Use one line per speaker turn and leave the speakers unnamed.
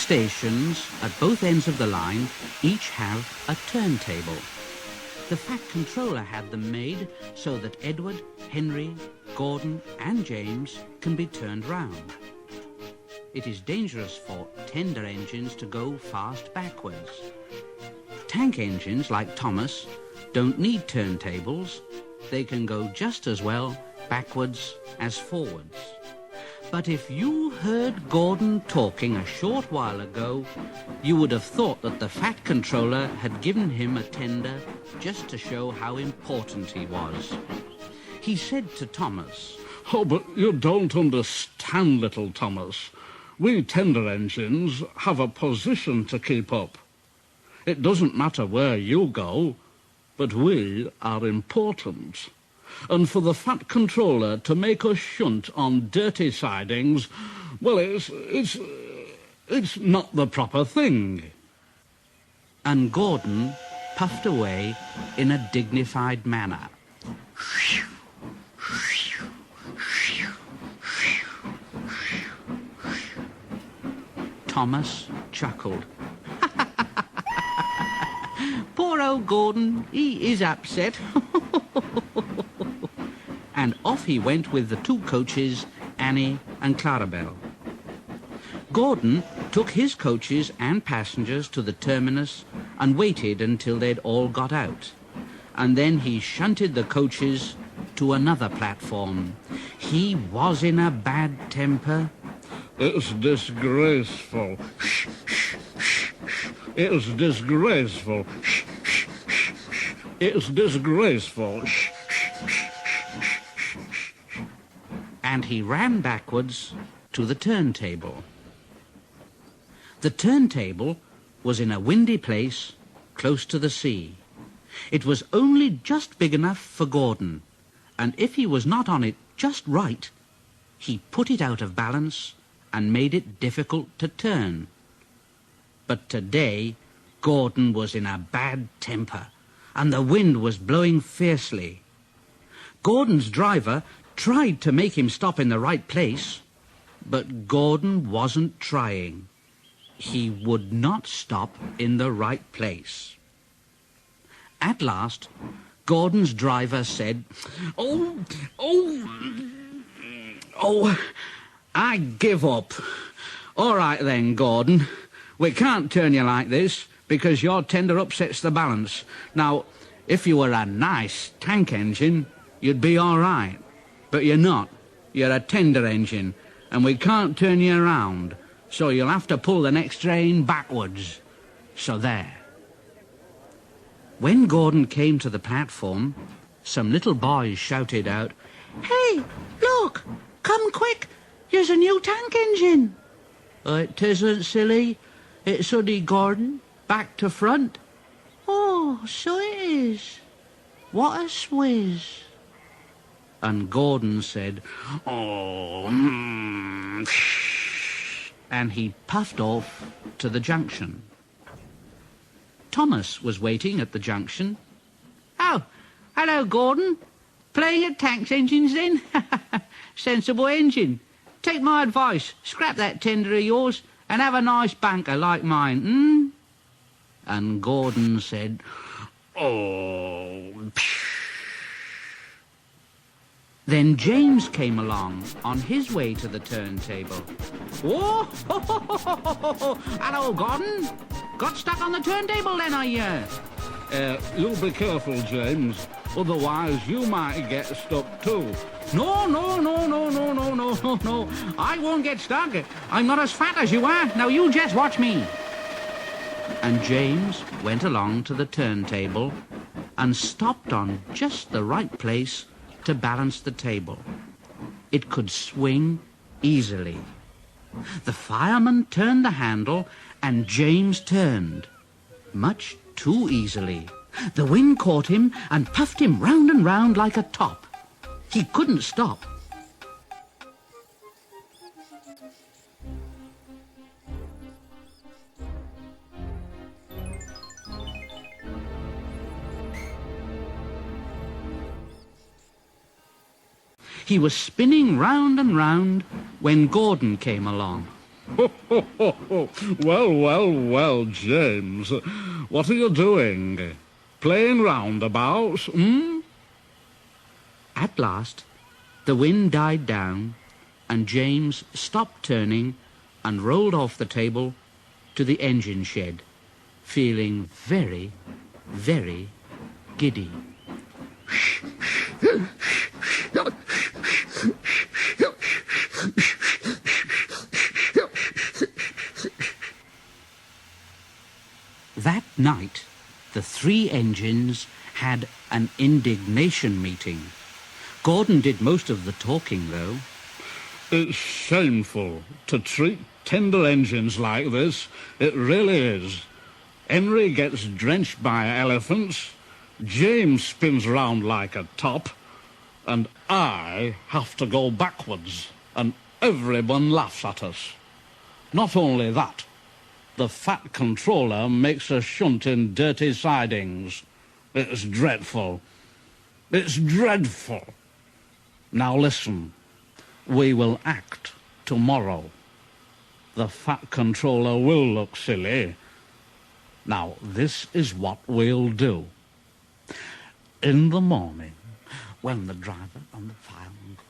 stations at both ends of the line each have a turntable. The Fat Controller had them made so that Edward, Henry, Gordon and James can be turned round. It is dangerous for tender engines to go fast backwards. Tank engines like Thomas don't need turntables. They can go just as well backwards as forwards. But if you heard Gordon talking a short while ago, you would have thought that the Fat Controller had given him a tender just to show how important he was. He said to Thomas,
"Oh, but you don't understand, little Thomas. We tender engines have a position to keep up. It doesn't matter where you go, but we are important. And for the Fat Controller to make us shunt on dirty sidings, well, it's not the proper thing."
And Gordon puffed away in a dignified manner. Thomas chuckled. Poor old Gordon, he is upset. And off he went with the two coaches, Annie and Clarabelle. Gordon took his coaches and passengers to the terminus and waited until they'd all got out. And then he shunted the coaches to another platform. He was in a bad temper.
"It's disgraceful. It's disgraceful. It's disgraceful."
And he ran backwards to the turntable. The turntable was in a windy place close to the sea. It was only just big enough for Gordon, and if he was not on it just right, he put it out of balance and made it difficult to turn. But today, Gordon was in a bad temper, and the wind was blowing fiercely. Gordon's driver tried to make him stop in the right place, but Gordon wasn't trying. He would not stop in the right place. At last, Gordon's driver said, Oh, I give up. All right then, Gordon. We can't turn you like this because your tender upsets the balance. Now, if you were a nice tank engine, you'd be all right. But you're not. You're a tender engine, and we can't turn you around, so you'll have to pull the next train backwards. So there. When Gordon came to the platform, some little boys shouted out, "Hey, look! Come quick! Here's a new tank engine!" "It isn't, silly. It's only Gordon, back to front." "Oh, so it is. What a swizz." And Gordon said, "Oh, and he puffed off to the junction. Thomas was waiting at the junction. "Oh, hello, Gordon. Playing at tank engines, then? Sensible engine. Take my advice. Scrap that tender of yours and have a nice banker like mine, And Gordon said, "Oh, Then James came along on his way to the turntable. "Whoa! Hello, Gordon. Got stuck on the turntable then, are you?"
You'll be careful, James. Otherwise, you might get stuck too."
No. I won't get stuck. I'm not as fat as you are. Now you just watch me." And James went along to the turntable and stopped on just the right place to balance the table. It could swing easily. The fireman turned the handle and James turned, much too easily. The wind caught him and puffed him round and round like a top. He couldn't stop. He was spinning round and round when Gordon came along.
Well, well, well, James. What are you doing? Playing roundabouts, hmm?
At last, the wind died down, and James stopped turning and rolled off the table to the engine shed, feeling very, very giddy. That night, the three engines had an indignation meeting. Gordon did most of the talking, though.
It's shameful to treat tender engines like this. It really is. Henry gets drenched by elephants, James spins round like a top, and I have to go backwards, and everyone laughs at us. Not only that, the fat controller makes us shunt in dirty sidings. It's dreadful. It's dreadful. Now listen, we will act tomorrow. The fat controller will look silly. Now, this is what we'll do. In the morning, when the driver and the fireman go